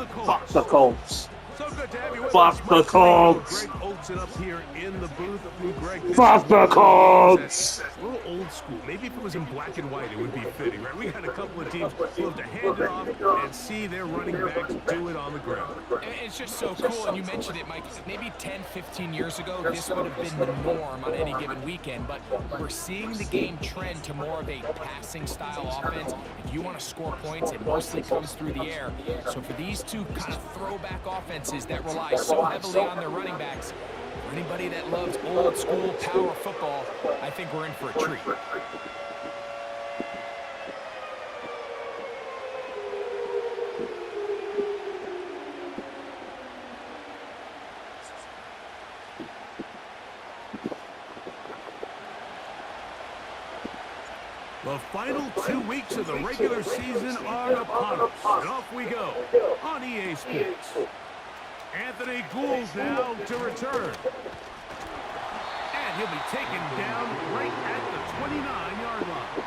of the Colts. Fuck the Colts. So good to have you with Fuck us. the Colts. Greg Olsen up here in the booth. Greg, Fuck the Colts. a little old school. Maybe if it was in black and white, it would be fitting, right? We had a couple of teams who love to hand it off and see their running backs do it on the ground. And it's just so cool, and you mentioned it, Mike. Maybe 10, 15 years ago, this would have been the norm on any given weekend, but we're seeing the game trend to more of a passing-style offense. If you want to score points, it mostly comes through the air. So for these two kind of throwback offenses that rely so heavily on their running backs, for anybody that loves old-school power football, I think we're in for a treat. The final 2 weeks of the regular season are upon us, and off we go on EA Sports. Anthony Gould now to return. And he'll be taken down right at the 29-yard line.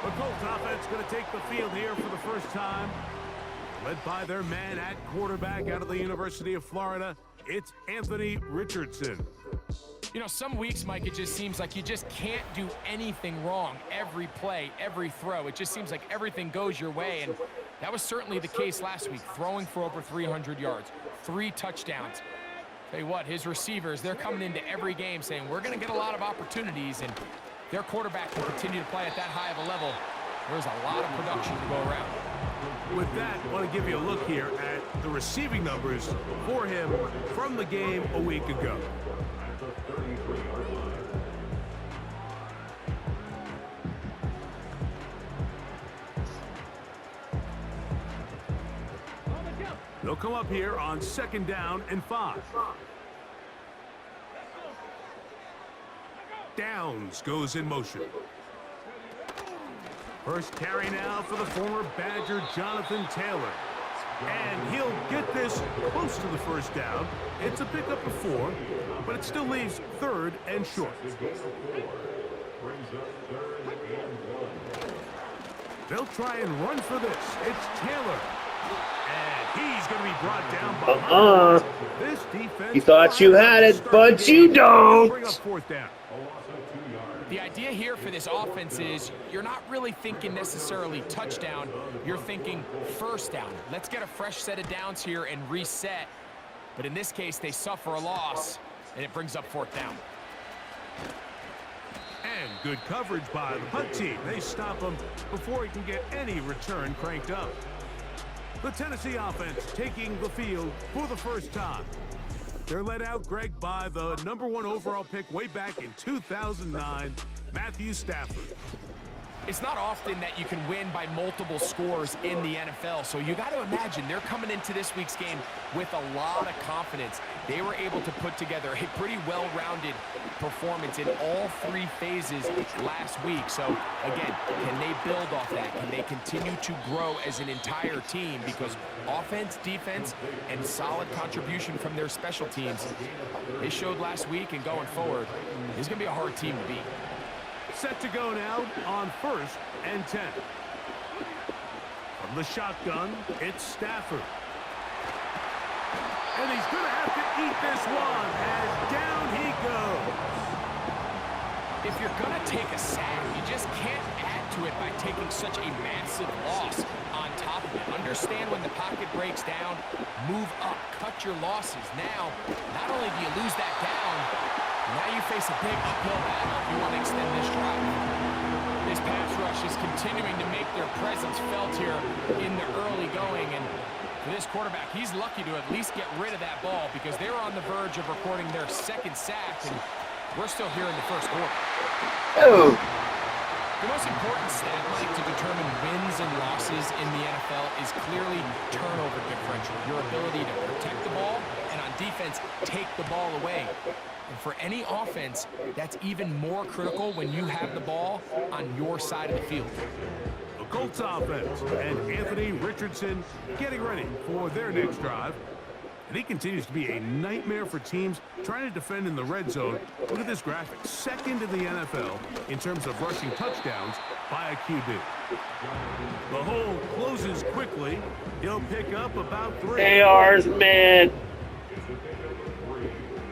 The Colts offense going to take the field here for the first time. Led by their man at quarterback out of the University of Florida, it's Anthony Richardson. You know, some weeks, Mike, it just seems like you just can't do anything wrong. Every play, every throw, it just seems like everything goes your way, and that was certainly the case last week, throwing for over 300 yards, 3 touchdowns. Tell you what, his receivers, they're coming into every game saying, we're going to get a lot of opportunities, and their quarterback can continue to play at that high of a level. There's a lot of production to go around. With that, I want to give you a look here at the receiving numbers for him from the game a week ago. They'll come up here on 2nd down and 5. Downs goes in motion. First carry now for the former Badger Jonathan Taylor. And he'll get this close to the first down. It's a pickup of 4, but it still leaves 3rd and short. They'll try and run for this. It's Taylor. And he's going to be brought down by this defense. You thought you had it, but you don't. Bring up 4th down. The idea here for this offense is you're not really thinking necessarily touchdown. You're thinking first down. Let's get a fresh set of downs here and reset. But in this case, they suffer a loss, and it brings up 4th down. And good coverage by the punt team. They stop him before he can get any return cranked up. The Tennessee offense taking the field for the first time. They're led out, Greg, by the #1 overall pick way back in 2009, Matthew Stafford. It's not often that you can win by multiple scores in the NFL, so you got to imagine they're coming into this week's game with a lot of confidence. They were able to put together a pretty well-rounded performance in all 3 phases last week. So, again, can they build off that? Can they continue to grow as an entire team? Because offense, defense, and solid contribution from their special teams, they showed last week, and going forward, this is going to be a hard team to beat. Set to go now on 1st and 10. From the shotgun, it's Stafford. And he's going to have to eat this one as down he goes. If you're going to take a sack, you just can't add to it by taking such a massive loss on top of it. Understand when the pocket breaks down, move up, cut your losses. Now, not only do you lose that down, now you face a big uphill battle if you want to extend this drive. This pass rush is continuing to make their presence felt here in the early going. And for this quarterback, he's lucky to at least get rid of that ball because they were on the verge of recording their 2nd sack, and we're still here in the 1st quarter. Oh. The most important stat, Mike, to determine wins and losses in the NFL is clearly turnover differential, your ability to protect the ball, and on defense, take the ball away. And for any offense, that's even more critical when you have the ball on your side of the field. The Colts offense and Anthony Richardson getting ready for their next drive. And he continues to be a nightmare for teams trying to defend in the red zone. Look at this graphic. 2nd in the NFL in terms of rushing touchdowns by a QB. The hole closes quickly. He'll pick up about 3. ARs, man.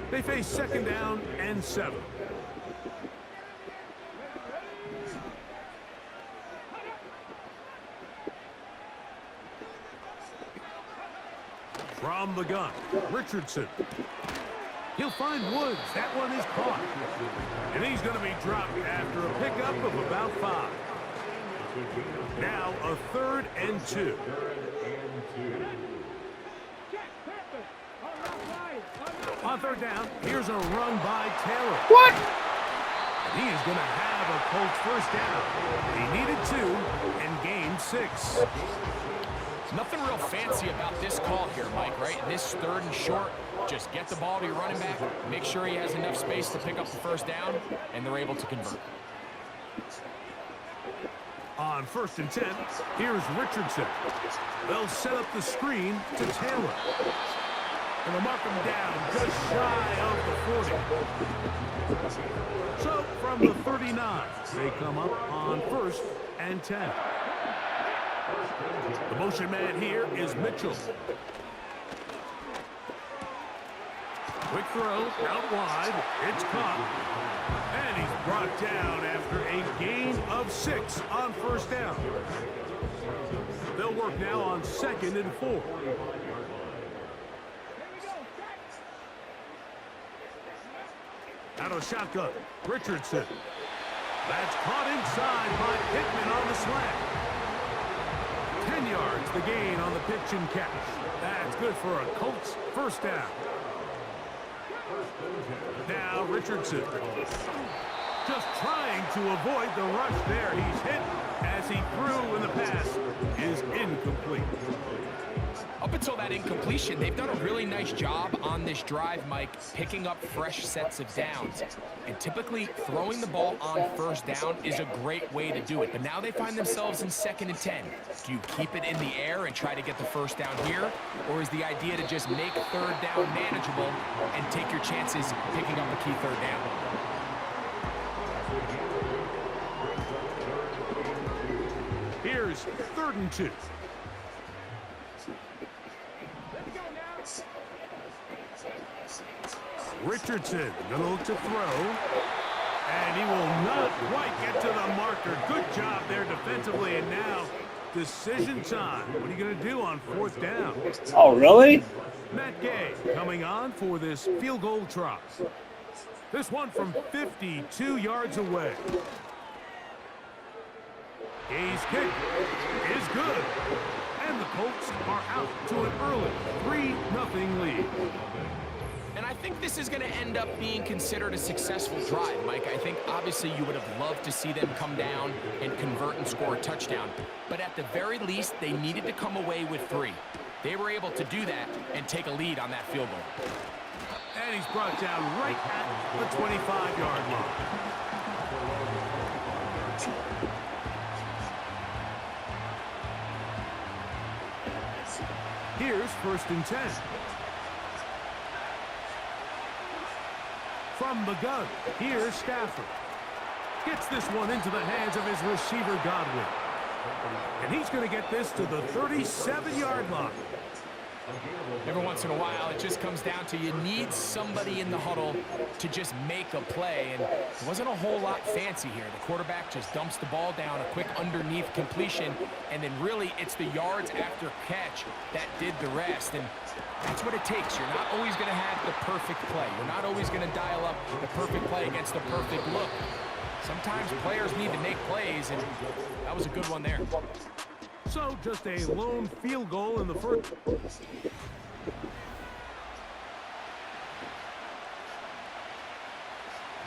They face second down and 7. From the gun, Richardson. He'll find Woods. That one is caught. And he's going to be dropped after a pickup of about 5. Now a 3rd and 2. On 3rd down, here's a run by Taylor. What? He is going to have a Colts first down. He needed 2 and gained 6. Nothing real fancy about this call here, Mike, right? In this 3rd and short, just get the ball to your running back, make sure he has enough space to pick up the first down, and they're able to convert. On 1st and 10, here's Richardson. They'll set up the screen to Taylor. And they'll mark him down just shy of the 40. So from the 39, they come up on 1st and 10. The motion man here is Mitchell. Quick throw, out wide, it's caught. And he's brought down after a gain of 6 on 1st down. They'll work now on 2nd and 4. Out of shotgun, Richardson. That's caught inside by Pittman on the slant. 10 yards the gain on the pitch and catch. That's good for a Colts first down. Now Richardson. Just trying to avoid the rush there. He's hit as he threw, and the pass is incomplete. Up until that incompletion, they've done a really nice job on this drive, Mike, picking up fresh sets of downs. And typically, throwing the ball on 1st down is a great way to do it. But now they find themselves in 2nd and 10. Do you keep it in the air and try to get the first down here? Or is the idea to just make 3rd down manageable and take your chances picking up a key 3rd down? Here's 3rd and 2. Richardson gonna look to throw, and he will not quite get to the marker. Good job there defensively, and now decision time. What are you gonna do on 4th down? Oh, really? Matt Gay coming on for this field goal try. This one from 52 yards away. Gay's kick is good, and the Colts are out to an early 3-0 lead. And I think this is going to end up being considered a successful drive, Mike. I think obviously you would have loved to see them come down and convert and score a touchdown. But at the very least, they needed to come away with 3. They were able to do that and take a lead on that field goal. And he's brought down right at the 25-yard line. Here's 1st and 10. From the gun, here's Stafford. Gets this one into the hands of his receiver, Godwin. And he's going to get this to the 37-yard line. Every once in a while, it just comes down to you need somebody in the huddle to just make a play. And it wasn't a whole lot fancy here. The quarterback just dumps the ball down, a quick underneath completion, and then really it's the yards after catch that did the rest. And that's what it takes. You're not always going to have the perfect play. You're not always going to dial up the perfect play against the perfect look. Sometimes players need to make plays, and that was a good one there. So just a lone field goal in the first.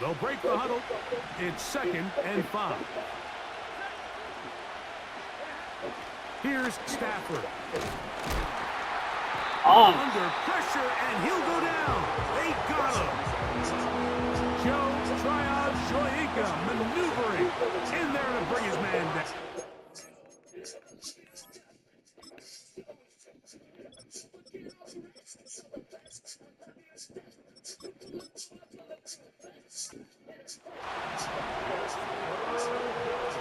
They'll break the huddle. It's 2nd and 5. Here's Stafford. Under pressure, and he'll go down. They got him. Joe Tryon-Shoyinka maneuvering in there to bring his man down.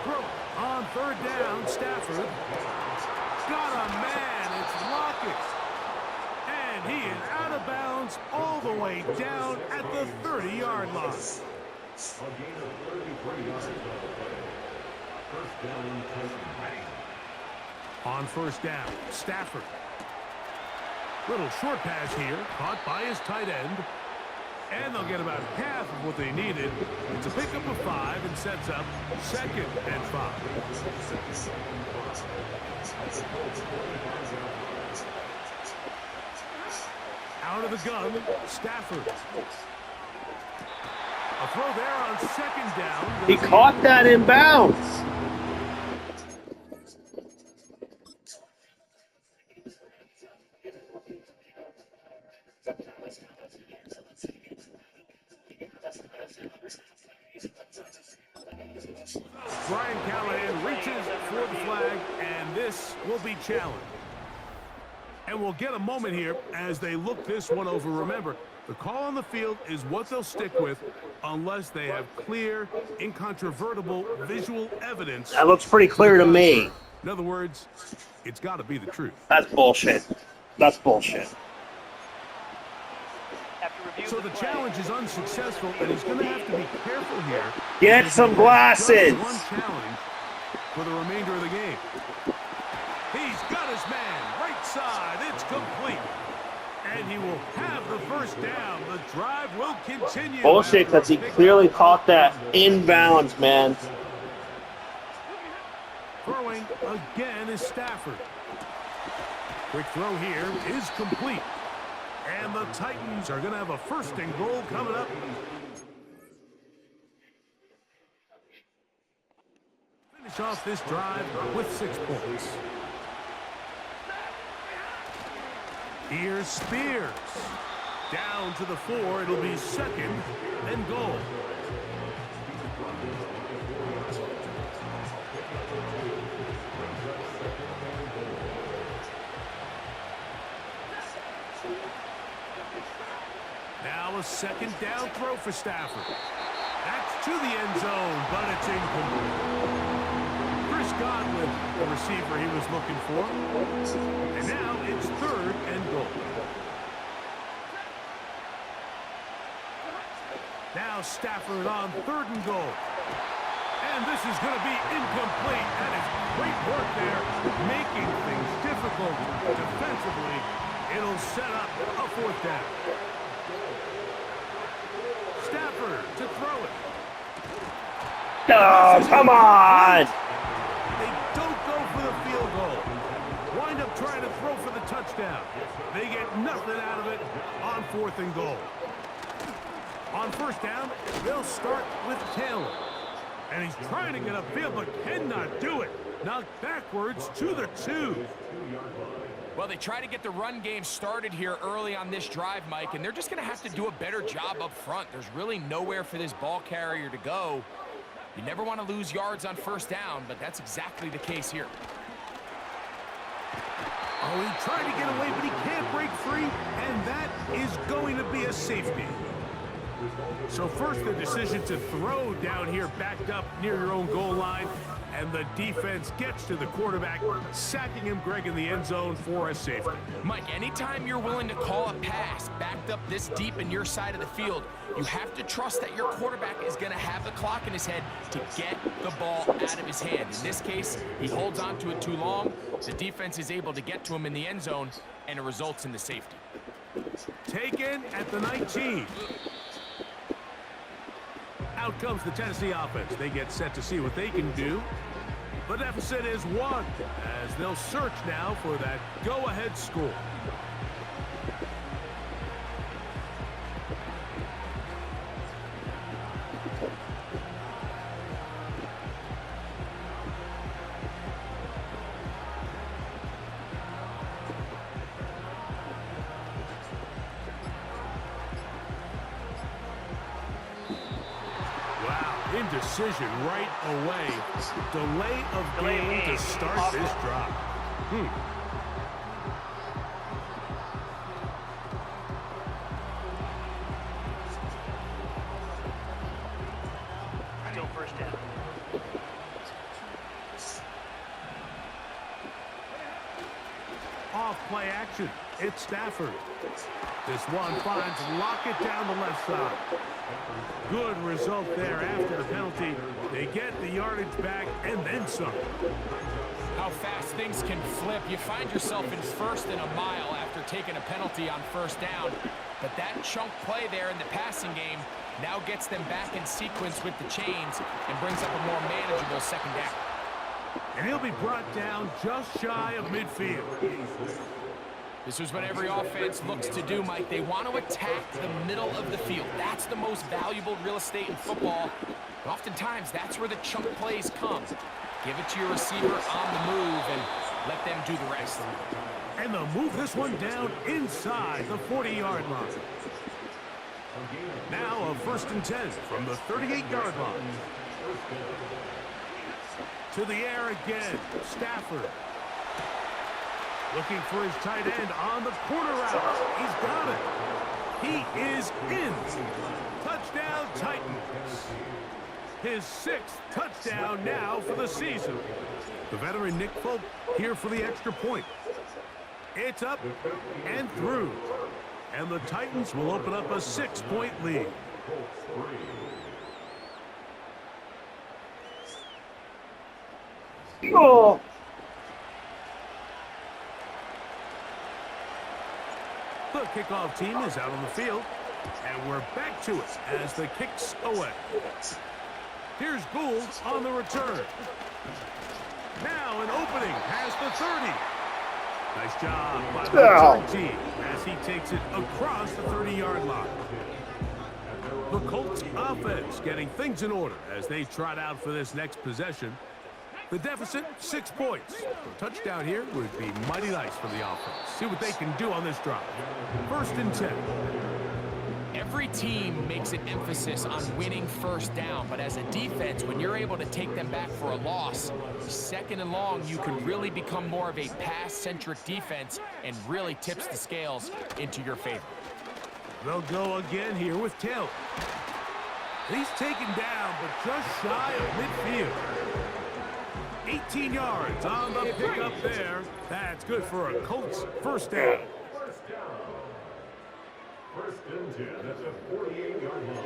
Throw Third down, Stafford. Got a man, it's Lockett. And he is out of bounds all the way down at the 30-yard line. On first down, Stafford. Little short pass here, caught by his tight end. And they'll get about half of what they needed. It's a pickup of 5 and sets up 2nd and 5. Out of the gun, Stafford. A throw there on 2nd down. He caught that in bounds. Brian Callahan reaches for the flag, and this will be challenged. And we'll get a moment here as they look this one over. Remember, the call on the field is what they'll stick with unless they have clear, incontrovertible visual evidence. That looks pretty clear to me. In other words, it's got to be the truth. That's bullshit. That's bullshit. So the challenge is unsuccessful, and he's going to have to be careful here. Get some glasses. One challenge for the remainder of the game. He's got his man right side. It's complete. And he will have the first down. The drive will continue. Bullshit, because he clearly caught that inbounds, man. Throwing again is Stafford. Quick throw here is complete. And the Titans are going to have a 1st and goal coming up. Finish off this drive with 6 points. Here's Spears. Down to the 4. It'll be 2nd and goal. Now a 2nd down throw for Stafford. That's to the end zone, but it's incomplete. Chris Godwin, the receiver he was looking for. And now it's 3rd and goal. Now Stafford on 3rd and goal. And this is going to be incomplete. That is great work there, making things difficult defensively. It'll set up a 4th down. Stafford to throw it. Oh, come on! They don't go for the field goal. Wind up trying to throw for the touchdown. They get nothing out of it on 4th and goal. On 1st down, they'll start with Taylor. And he's trying to get upfield, but cannot do it. Knocked backwards to the 2. Well, they try to get the run game started here early on this drive, Mike, and they're just going to have to do a better job up front. There's really nowhere for this ball carrier to go. You never want to lose yards on 1st down, but that's exactly the case here. Oh, he tried to get away, but he can't break free, and that is going to be a safety. So first, the decision to throw down here backed up near your own goal line, and the defense gets to the quarterback, sacking him, Greg, in the end zone for a safety. Mike, anytime you're willing to call a pass backed up this deep in your side of the field, you have to trust that your quarterback is going to have the clock in his head to get the ball out of his hand. In this case, he holds on to it too long. The defense is able to get to him in the end zone, and it results in the safety. Taken at the 19. Out comes the Tennessee offense. They get set to see what they can do. The deficit is 1 as they'll search now for that go-ahead score. Indecision right away. Delay of game to start this drive. Still 1st down. play action. It's Stafford. This one finds Lockett down the left side. Good result there after the penalty. They get the yardage back and then some. How fast things can flip. You find yourself in first and a mile after taking a penalty on first down. But that chunk play there in the passing game now gets them back in sequence with the chains and brings up a more manageable second down. And he'll be brought down just shy of midfield. This is what every offense looks to do, Mike. They want to attack the middle of the field. That's the most valuable real estate in football. But oftentimes, that's where the chunk plays come. Give it to your receiver on the move and let them do the rest. And they'll move this one down inside the 40-yard line. Now a 1st and 10 from the 38-yard line. To the air again, Stafford. Looking for his tight end on the corner route. He's got it. He is in. Touchdown, Titans. His 6th touchdown now for the season. The veteran Nick Folk here for the extra point. It's up and through. And the Titans will open up a 6-point lead. Oh. The kickoff team is out on the field, and we're back to it as the kick's away. Here's Gould on the return. Now an opening past the 30. Nice job by the return team as he takes it across the 30-yard line. The Colts offense getting things in order as they trot out for this next possession. The deficit, 6 points. A touchdown here would be mighty nice for the offense. See what they can do on this drive. 1st and 10. Every team makes an emphasis on winning first down, but as a defense, when you're able to take them back for a loss, 2nd and long, you can really become more of a pass-centric defense and really tips the scales into your favor. They'll go again here with Taylor. He's taken down, but just shy of midfield. 18 yards on the pickup there. That's good for a Colts first down. 1st and 10 at the 48-yard line.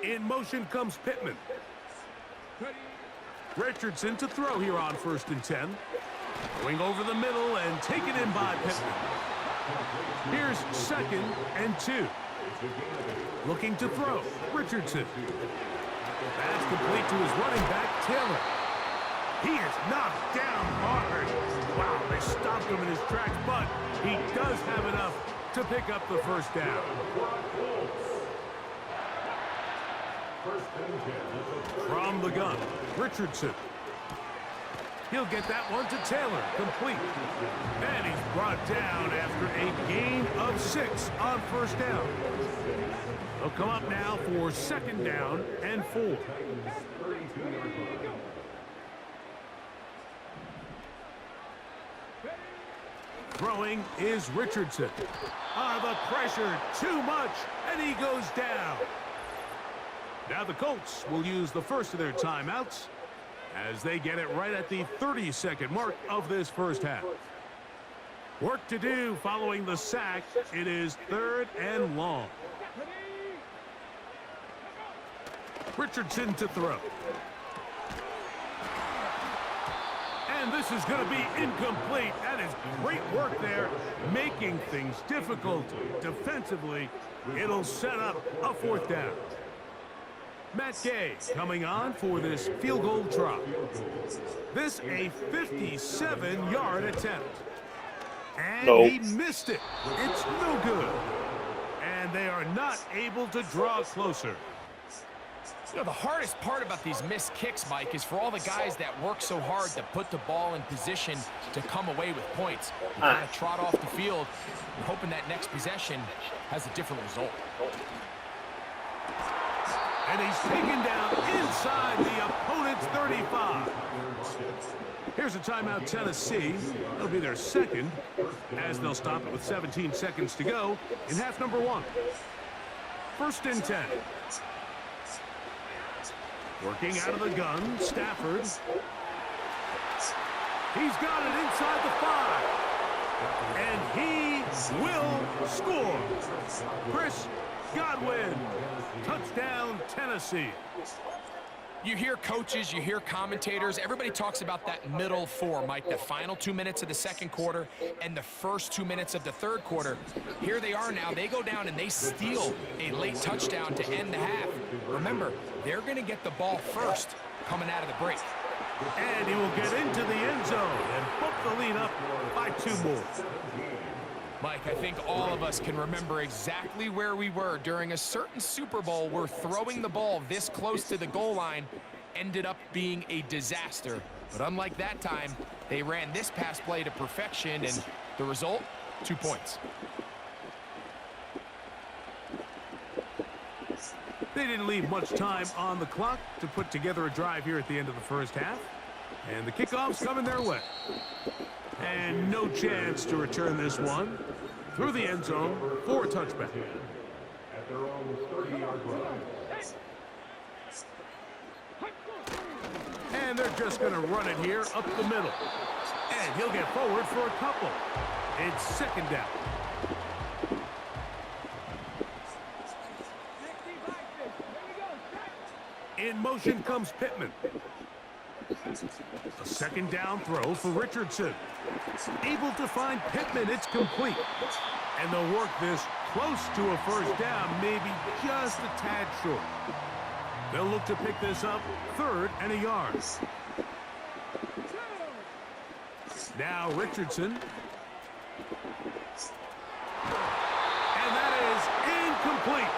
In motion comes Pittman. Richardson to throw here on 1st and 10. Going over the middle and taken in by Pittman. Here's 2nd and 2. Looking to throw, Richardson. Pass complete to his running back, Taylor. He is knocked down hard. Wow, they stopped him in his tracks, but he does have enough to pick up the first down. From the gun, Richardson. He'll get that one to Taylor, complete. And he's brought down after a gain of 6 on first down. They'll come up now for 2nd down and 4. Throwing is Richardson. The pressure, too much, and he goes down. Now the Colts will use the first of their timeouts as they get it right at the 30-second mark of this first half. Work to do following the sack. It is 3rd and long. Richardson to throw. And this is going to be incomplete. That is great work there, making things difficult defensively. It'll set up a 4th down. Matt Gay coming on for this field goal try. This a 57-yard attempt. And he missed it. It's no good. And they are not able to draw closer. You know, the hardest part about these missed kicks, Mike, is for all the guys that work so hard to put the ball in position to come away with points. You kind of trot off the field and hoping that next possession has a different result. And he's taken down inside the opponent's 35. Here's a timeout, Tennessee. That'll be their 2nd, as they'll stop it with 17 seconds to go in half number 1. 1st and 10. Working out of the gun, Stafford. He's got it inside the 5. And he will score. Chris Godwin. Touchdown, Tennessee. You hear coaches, you hear commentators, everybody talks about that middle 4, Mike, the final 2 minutes of the second quarter and the first 2 minutes of the third quarter. Here they are now. They go down and they steal a late touchdown to end the half. Remember, they're going to get the ball first coming out of the break. And he will get into the end zone and book the lead up by 2 more. Mike, I think all of us can remember exactly where we were during a certain Super Bowl where throwing the ball this close to the goal line ended up being a disaster. But unlike that time, they ran this pass play to perfection, and the result, 2 points. They didn't leave much time on the clock to put together a drive here at the end of the first half. And the kickoff's coming their way. And no chance to return this one through the end zone for a touchback. At their own 30-yard line. And they're just going to run it here up the middle. And he'll get forward for a couple. It's second down. In motion comes Pittman. A second down throw for Richardson. Able to find Pittman. It's complete. And they'll work this close to a first down, maybe just a tad short. They'll look to pick this up 3rd and a yard. Now Richardson. And that is incomplete.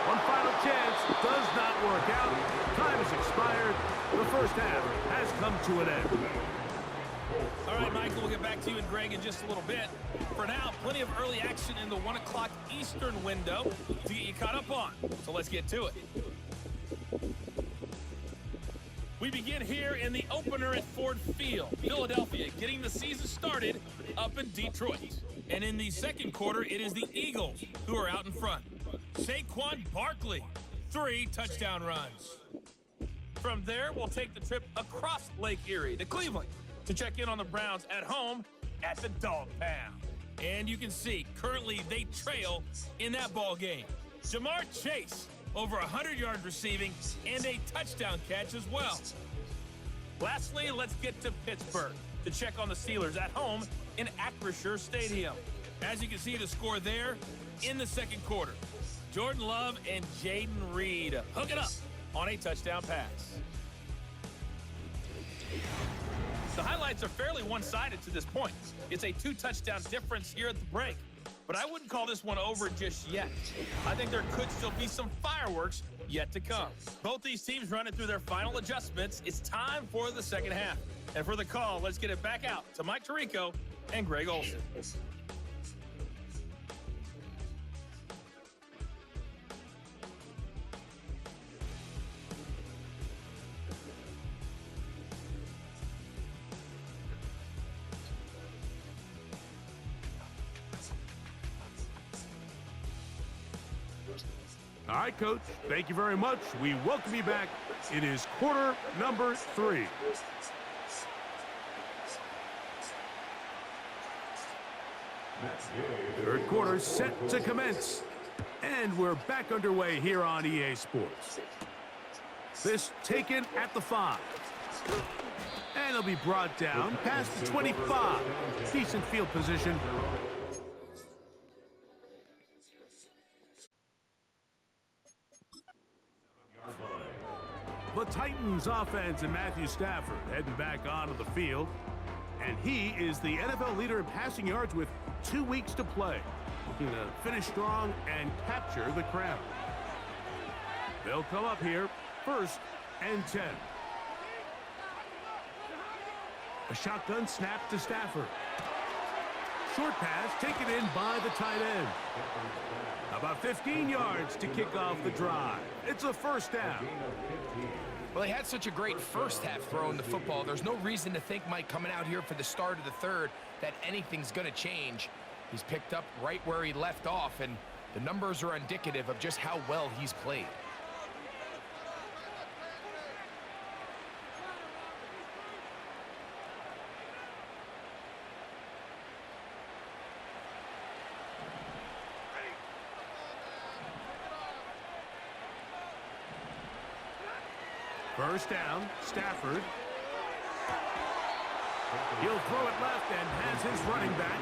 One final chance does not work out. Time has expired. The first half has come to an end. All right, Michael, we'll get back to you and Greg in just a little bit. For now, plenty of early action in the 1 o'clock Eastern window to get you caught up on. So let's get to it. We begin here in the opener at Ford Field. Philadelphia getting the season started up in Detroit. And in the second quarter, it is the Eagles who are out in front. Saquon Barkley, 3 touchdown runs. From there, we'll take the trip across Lake Erie to Cleveland to check in on the Browns at home at the Dog Pound. And you can see, currently they trail in that ball game. Jamar Chase, over 100 yards receiving and a touchdown catch as well. Lastly, let's get to Pittsburgh to check on the Steelers at home in Acrisure Stadium. As you can see, the score there in the second quarter. Jordan Love and Jaden Reed hook it up on a touchdown pass. The highlights are fairly one-sided to this point. It's a 2-touchdown difference here at the break, but I wouldn't call this one over just yet. I think there could still be some fireworks yet to come. Both these teams running through their final adjustments. It's time for the second half. And for the call, let's get it back out to Mike Tirico and Greg Olsen. All right, Coach, thank you very much. We welcome you back. It is quarter number 3. Third quarter set to commence. And we're back underway here on EA Sports. This taken at the 5. And it'll be brought down past the 25. Decent field position. The Titans offense and Matthew Stafford heading back onto the field. And he is the NFL leader in passing yards with 2 weeks to play. Looking to finish strong and capture the crown. They'll come up here 1st and 10. A shotgun snap to Stafford. Short pass taken in by the tight end. About 15 yards to kick off the drive. It's a first down. Well, they had such a great first half throwing the football. There's no reason to think, Mike, coming out here for the start of the third, that anything's going to change. He's picked up right where he left off, and the numbers are indicative of just how well he's played. First down, Stafford. He'll throw it left and has his running back.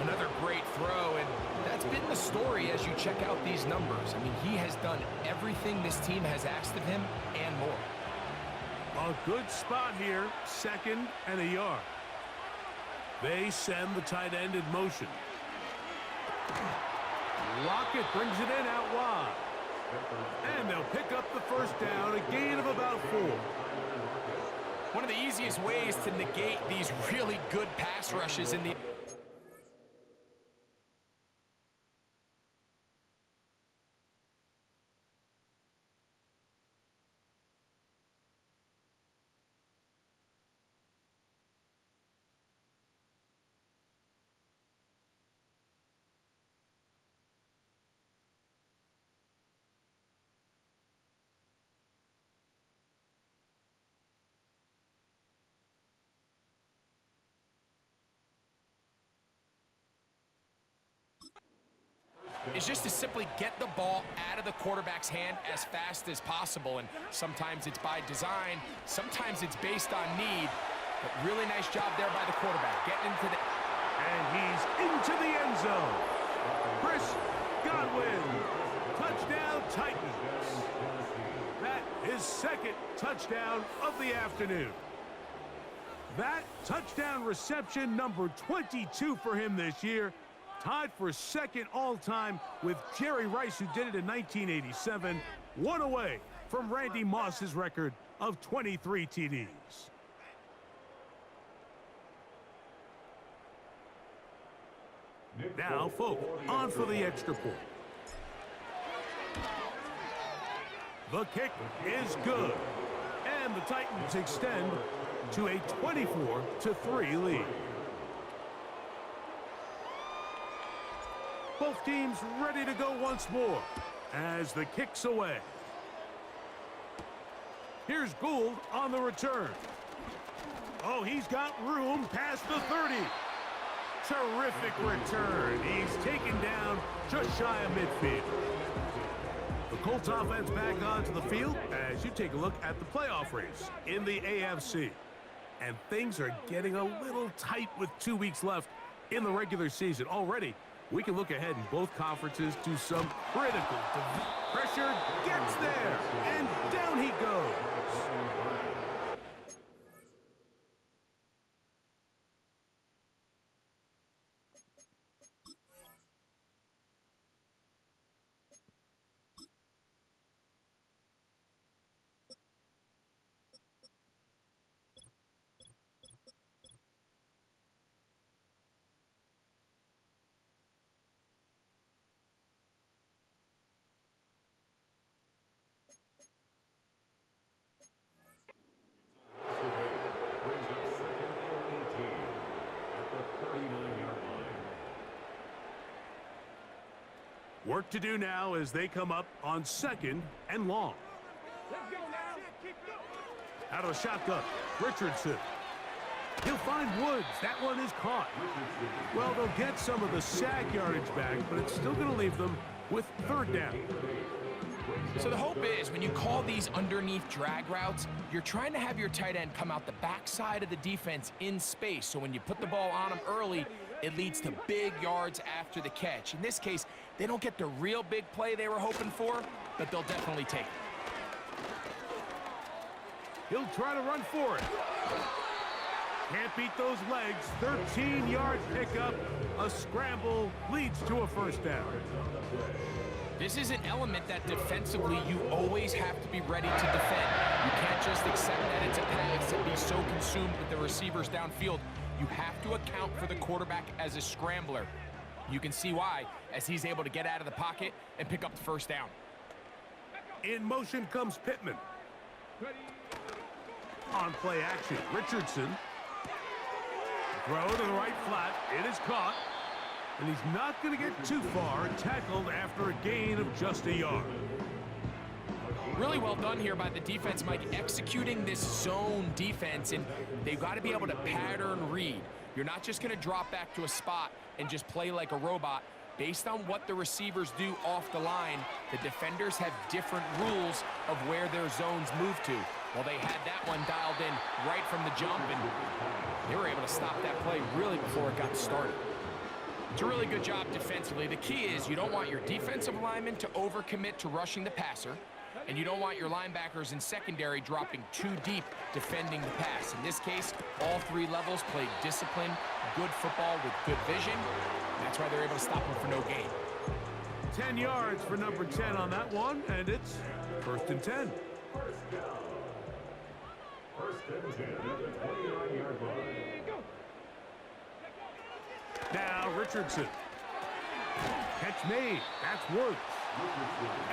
Another great throw, and that's been the story as you check out these numbers. I mean, he has done everything this team has asked of him and more. A good spot here, 2nd and a yard. They send the tight end in motion. Lockett brings it in out wide. And they'll pick up the first down, a gain of about 4. One of the easiest ways to negate these really good pass rushes in the... is just to simply get the ball out of the quarterback's hand as fast as possible. And sometimes it's by design, sometimes it's based on need. But really nice job there by the quarterback, getting into the... And he's into the end zone. Chris Godwin, touchdown Titans. That is 2nd touchdown of the afternoon. That touchdown reception number 22 for him this year. Tied for 2nd all-time with Jerry Rice, who did it in 1987. One away from Randy Moss's record of 23 TDs. Now, folk, on for the extra point. The kick is good. And the Titans extend to a 24-3 lead. Both teams ready to go once more as the kick's away. Here's Gould on the return. Oh, he's got room past the 30. Terrific return. He's taken down just shy of midfield. The Colts offense back onto the field as you take a look at the playoff race in the AFC. And things are getting a little tight with 2 weeks left in the regular season. Already, we can look ahead in both conferences to some critical pressure. Gets there, and down he goes. Work to do now as they come up on 2nd and long. Out of the shotgun, Richardson. He'll find Woods. That one is caught. Well, they'll get some of the sack yardage back, but it's still going to leave them with 3rd down. So the hope is when you call these underneath drag routes, you're trying to have your tight end come out the backside of the defense in space. So when you put the ball on him early, it leads to big yards after the catch. In this case, they don't get the real big play they were hoping for, but they'll definitely take it. He'll try to run for it. Can't beat those legs. 13-yard pickup. A scramble leads to a 1st down. This is an element that defensively you always have to be ready to defend. You can't just accept that it's a pass and be so consumed with the receivers downfield. You have to account for the quarterback as a scrambler. You can see why, as he's able to get out of the pocket and pick up the 1st down. In motion comes Pittman. On play action, Richardson. Throw to the right flat. It is caught. And he's not going to get too far. Tackled after a gain of just a yard. Really well done here by the defense, Mike, executing this zone defense, and they've got to be able to pattern read. You're not just going to drop back to a spot and just play like a robot. based on what the receivers do off the line, the defenders have different rules of where their zones move to. Well, they had that one dialed in right from the jump, and they were able to stop that play really before it got started. It's a really good job defensively. The key is you don't want your defensive linemen to overcommit to rushing the passer, and you don't want your linebackers in secondary dropping too deep defending the pass. In this case, all three levels played disciplined, good football with good vision. That's why they're able to stop him for no gain. 10 yards for number 10 on that one, and it's 1st and 10. First and 10 at the 29-yard line. Now Richardson. Catch made. That's Woods.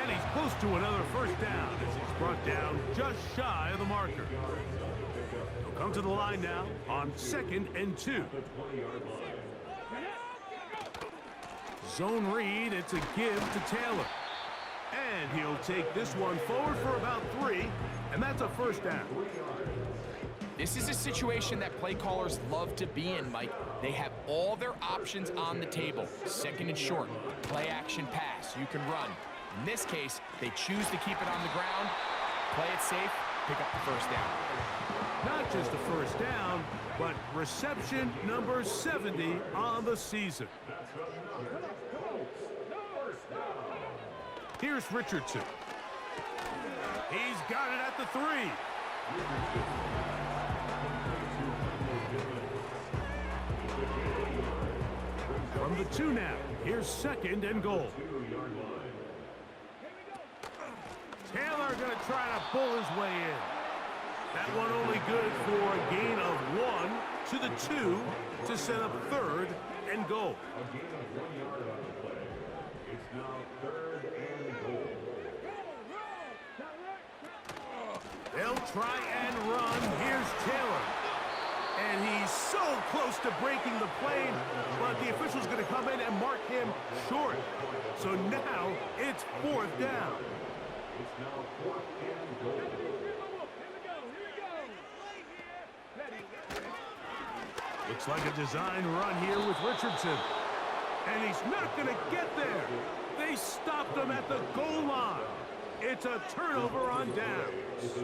And he's close to another first down as he's brought down just shy of the marker. He'll come to the line now on 2nd and 2. Zone read, it's a give to Taylor. And he'll take this one forward for about 3, and that's a first down. This is a situation that play callers love to be in, Mike. They have all their options on the table. 2nd and short, play action pass, you can run. In this case, they choose to keep it on the ground, play it safe, pick up the first down. Not just a first down, but reception number 70 on the season. Here's Richardson. He's got it at the 3. From the 2 now, here's 2nd and goal. Taylor going to try to pull his way in. That one only good for a gain of 1 to the 2 to set up 3rd and goal. A gain of 1 yard on the play. It's now 3rd and goal. They'll try and run. Here's Taylor. And he's so close to breaking the plane, but the official's going to come in and mark him short. So now it's 4th down. It's now 4th and goal. Looks like a design run here with Richardson. And he's not going to get there. They stopped him at the goal line. It's a turnover on downs.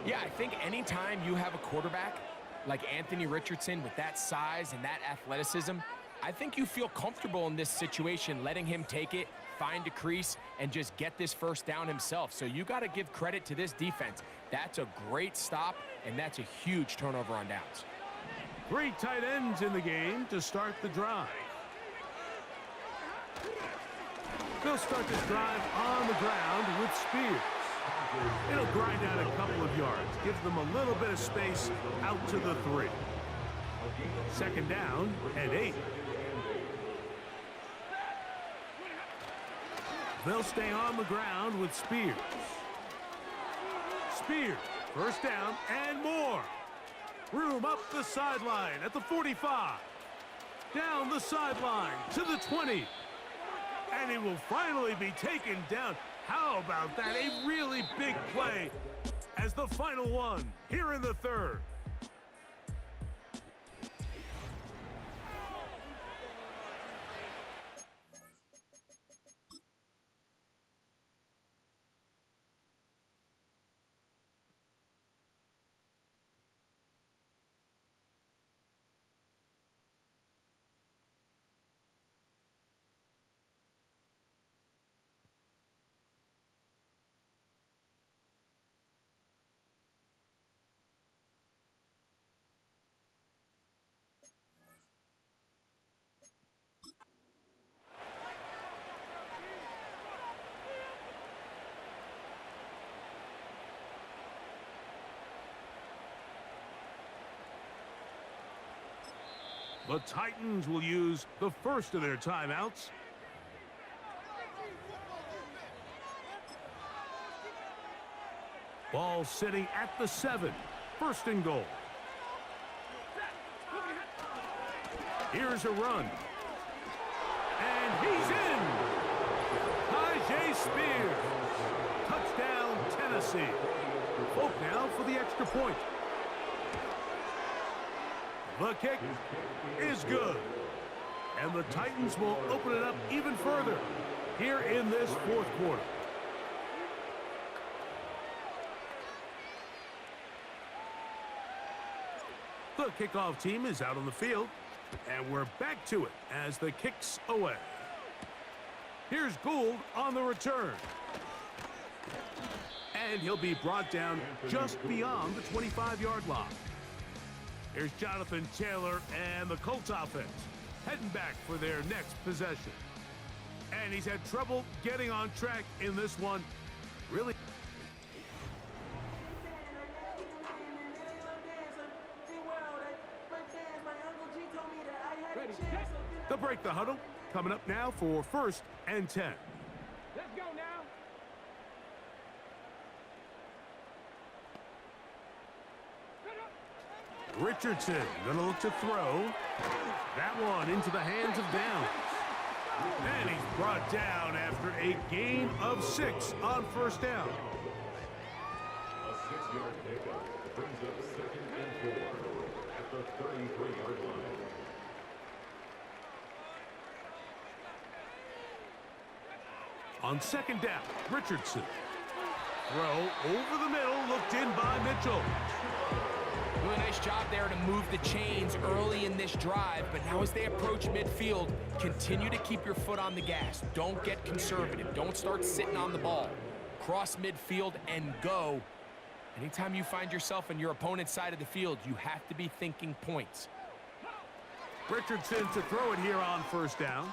Yeah, I think anytime you have a quarterback like Anthony Richardson with that size and that athleticism, I think you feel comfortable in this situation, letting him take it, find a crease, and just get this first down himself. So you got to give credit to this defense. That's a great stop, and that's a huge turnover on downs. 3 tight ends in the game to start the drive. They'll start this drive on the ground with Spears. It'll grind out a couple of yards, gives them a little bit of space out to the 3. 2nd down and 8. They'll stay on the ground with Spears. Spears, first down and more. Room up the sideline at the 45. Down the sideline to the 20. And he will finally be taken down. How about that? A really big play as the final one here in the 3rd. The Titans will use the first of their timeouts. Ball sitting at the 7. 1st and goal. Here's a run. And he's in. Tajay Spears. Touchdown, Tennessee. Folk now for the extra point. The kick is good. And the Titans will open it up even further here in this fourth quarter. The kickoff team is out on the field, and we're back to it as the kick's away. Here's Gould on the return. And he'll be brought down just beyond the 25-yard line. Here's Jonathan Taylor and the Colts offense heading back for their next possession. And he's had trouble getting on track in this one. Really. They'll break the huddle. Coming up now for 1st and 10. Let's go now. Richardson gonna look to throw. That one into the hands of Downs. And he's brought down after a gain of 6 on 1st down. A 6-yard pickup brings up 2nd and 4 at the 33-yard line. On 2nd down, Richardson. Throw over the middle, looked in by Mitchell. Really nice job there to move the chains early in this drive, but now as they approach midfield, continue to keep your foot on the gas. Don't get conservative. Don't start sitting on the ball. Cross midfield and go. Anytime you find yourself on your opponent's side of the field, you have to be thinking points. Richardson to throw it here on 1st down.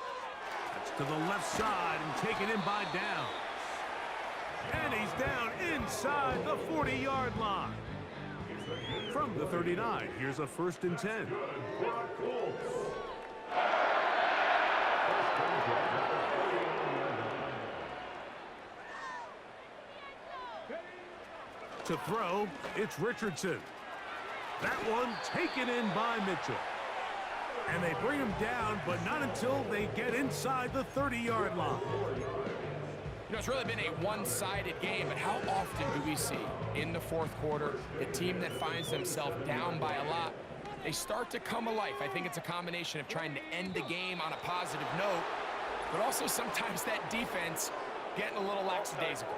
That's to the left side and taken in by Downs. And he's down inside the 40-yard line. From the 39, here's a 1st and 10. To throw, it's Richardson. That one taken in by Mitchell. And they bring him down, but not until they get inside the 30-yard line. You know, it's really been a one-sided game, but how often do we see in the 4th quarter the team that finds themselves down by a lot, they start to come alive? I think it's a combination of trying to end the game on a positive note, but also sometimes that defense getting a little lackadaisical.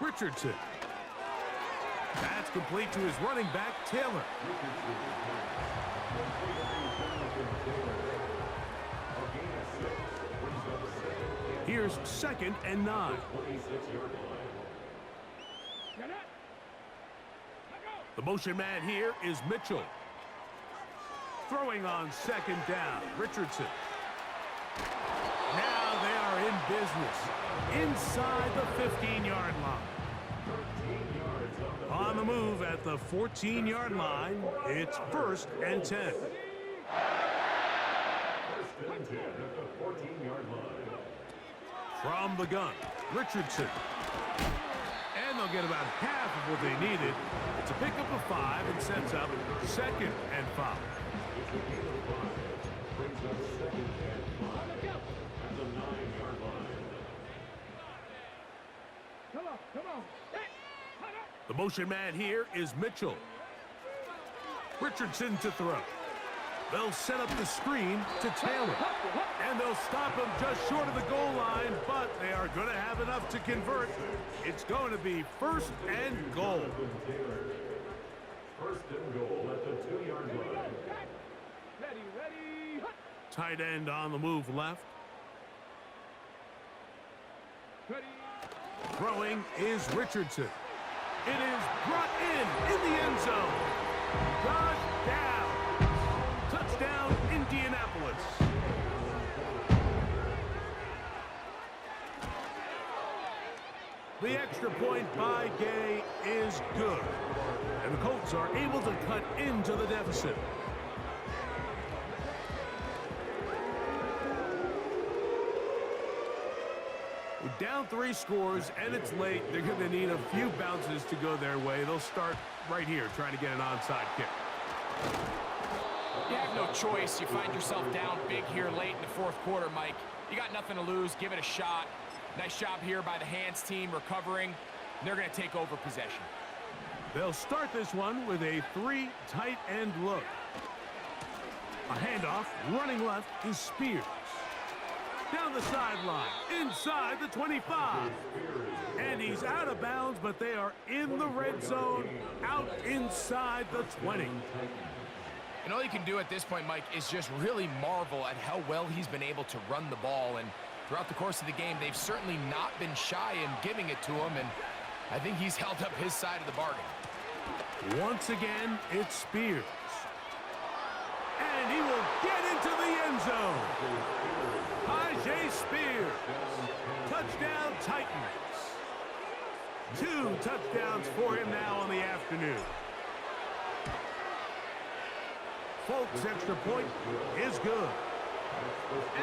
Richardson. That's complete to his running back, Taylor. Here's 2nd and 9. The motion man here is Mitchell. Throwing on 2nd down, Richardson. Now they are in business inside the 15-yard line. On the move at the 14-yard line, it's 1st and 10. 1st and 10 at the 14-yard line. From the gun, Richardson. And they'll get about half of what they needed. It's a pickup of 5 and sets up 2nd and 5. It's a gain of 5. Brings up 2nd and 5 at the 9-yard line. Come on. The motion man here is Mitchell. Richardson to throw. They'll set up the screen to Taylor. And they'll stop him just short of the goal line, but they are going to have enough to convert. It's going to be 1st and goal. 1st and goal at the 2-yard line. Ready. Tight end on the move left. Ready. Throwing is Richardson. It is brought in the end zone. Brought down. Touchdown, Indianapolis. The extra point by Gay is good. And the Colts are able to cut into the deficit. Down 3 scores, and it's late. They're going to need a few bounces to go their way. They'll start right here, trying to get an onside kick. You have no choice. You find yourself down big here late in the fourth quarter, Mike. You got nothing to lose. Give it a shot. Nice job here by the hands team recovering. They're going to take over possession. They'll start this one with a 3 tight end look. A handoff, running left is Spears. Down the sideline, inside the 25. And he's out of bounds, but they are in the red zone, out inside the 20. And all you can do at this point, Mike, is just really marvel at how well he's been able to run the ball. And throughout the course of the game, they've certainly not been shy in giving it to him. And I think he's held up his side of the bargain. Once again, it's Spears. And he will get into the end zone. Tajay Spears. Touchdown Titans. 2 touchdowns for him now on the afternoon. Folks' extra point is good.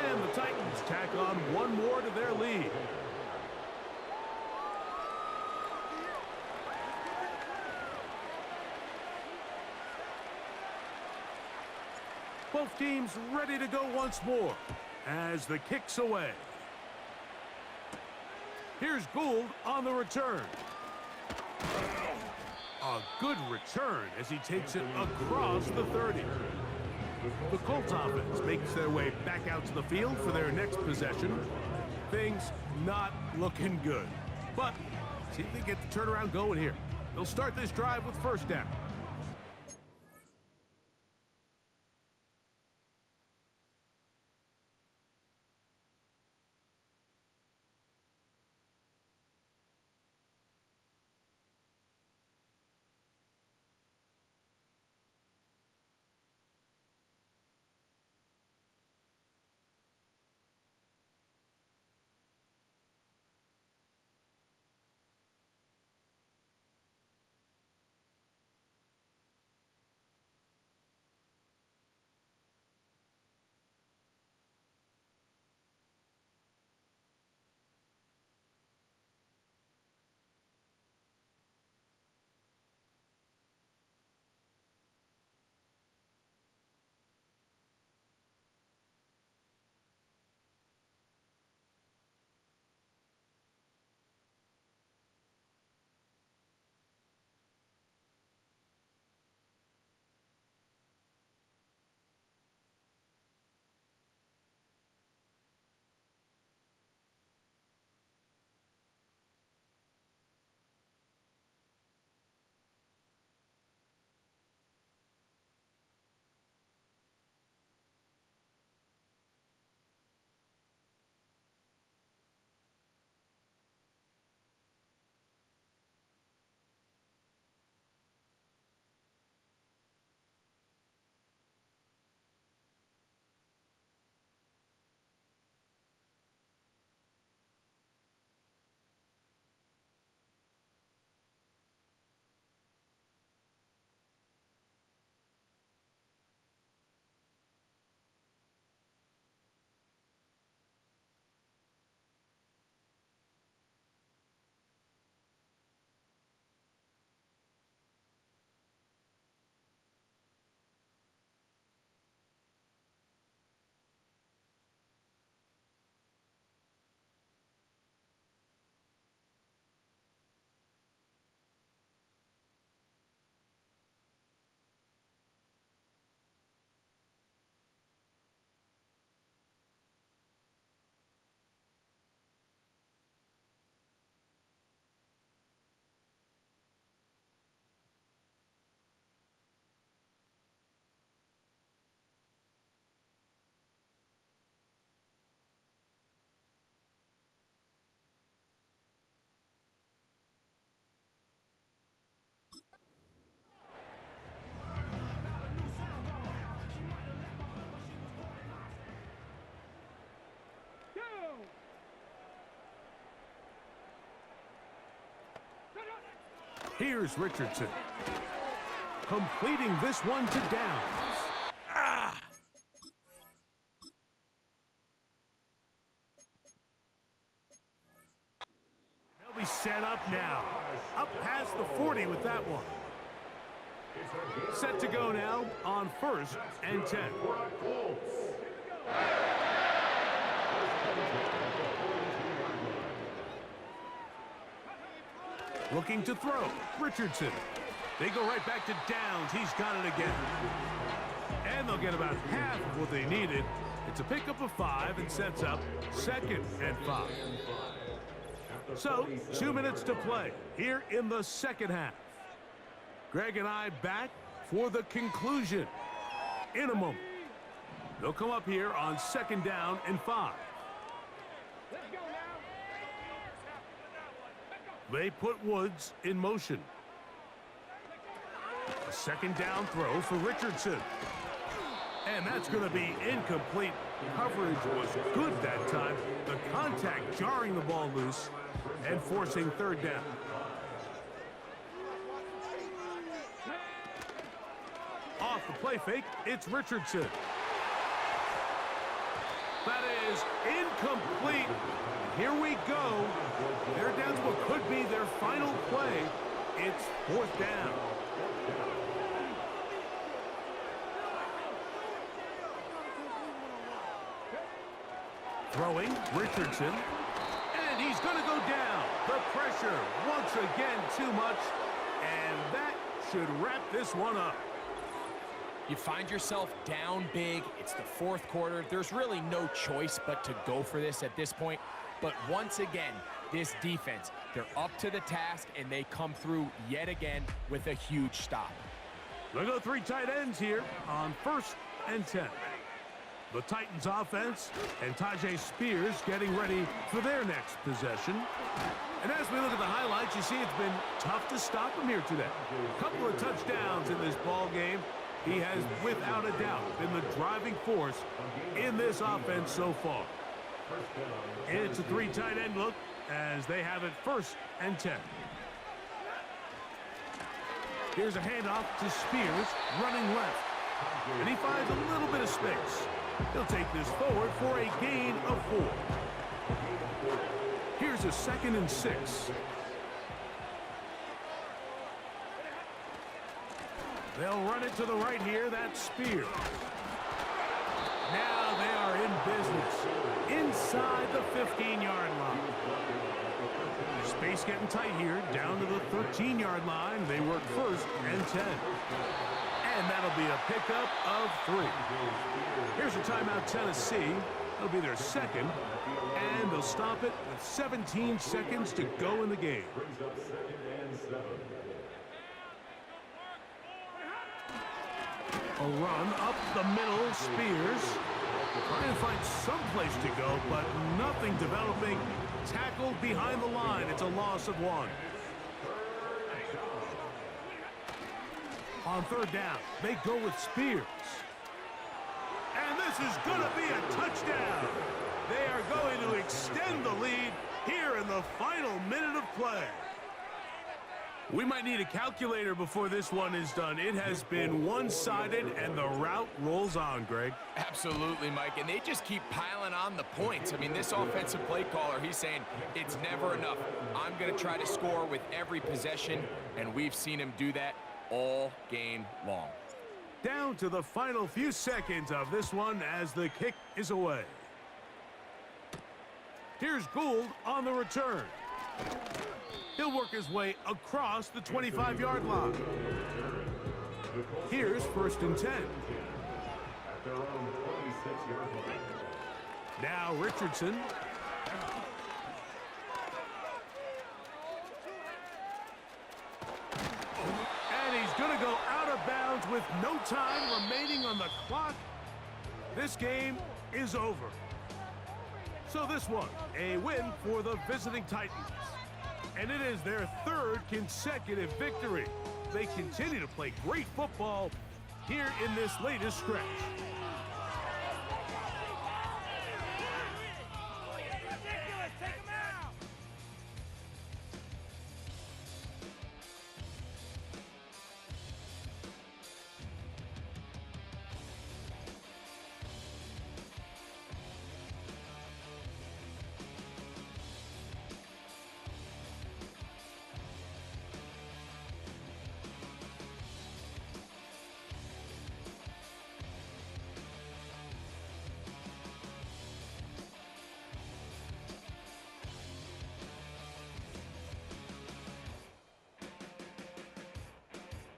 And the Titans tack on one more to their lead. Both teams ready to go once more as the kick's away. Here's Gould on the return. A good return as he takes it across the 30. The Colts offense makes their way back out to the field for their next possession. Things not looking good. But see if they get the turnaround going here. They'll start this drive with first down. Here's Richardson. Completing this one to Downs. They'll be set up now. Up past the 40 with that one. Set to go now on 1st and 10. Looking to throw. Richardson. They go right back to downs. He's got it again. And they'll get about half of what they needed. It's a pickup of 5 and sets up 2nd and 5. So, 2 minutes to play here in the second half. Greg and I back for the conclusion in a moment. They'll come up here on 2nd down and 5. They put Woods in motion. A 2nd down throw for Richardson. And that's going to be incomplete. Coverage was good that time. The contact jarring the ball loose and forcing 3rd down. Off the play fake, it's Richardson. That is incomplete. Here we go. They're down to what could be their final play. It's 4th down. Throwing, Richardson. And he's going to go down. The pressure, once again, too much. And that should wrap this one up. You find yourself down big. It's the 4th quarter. There's really no choice but to go for this at this point. But once again, this defense, they're up to the task, and they come through yet again with a huge stop. They'll go 3 tight ends here on 1st and 10. The Titans offense and Tajay Spears getting ready for their next possession. And as we look at the highlights, you see it's been tough to stop him here today. A couple of touchdowns in this ball game. He has, without a doubt, been the driving force in this offense so far. It's a 3 tight end look as they have it 1st and 10. Here's a handoff to Spears, running left. And he finds a little bit of space. He'll take this forward for a gain of 4. Here's a 2nd and 6. They'll run it to the right here. That's Spears. Now they are in business inside the 15-yard line. Space getting tight here, down to the 13-yard line. They work 1st and 10. And that'll be a pickup of 3. Here's a timeout, Tennessee. It'll be their 2nd, and they'll stop it with 17 seconds to go in the game. A run up the middle, Spears. Trying to find some place to go, but nothing developing. Tackled behind the line. It's a loss of 1. On 3rd down, they go with Spears. And this is going to be a touchdown. They are going to extend the lead here in the final minute of play. We might need a calculator before this one is done. It has been one-sided, and the route rolls on, Greg. Absolutely, Mike, and they just keep piling on the points. I mean, this offensive play caller, he's saying it's never enough. I'm going to try to score with every possession, and we've seen him do that all game long. Down to the final few seconds of this one as the kick is away. Here's Gould on the return. He'll work his way across the 25-yard line. Here's 1st and 10. Now Richardson. And he's going to go out of bounds with no time remaining on the clock. This game is over. So this one, a win for the visiting Titans. And it is their 3rd consecutive victory. They continue to play great football here in this latest stretch.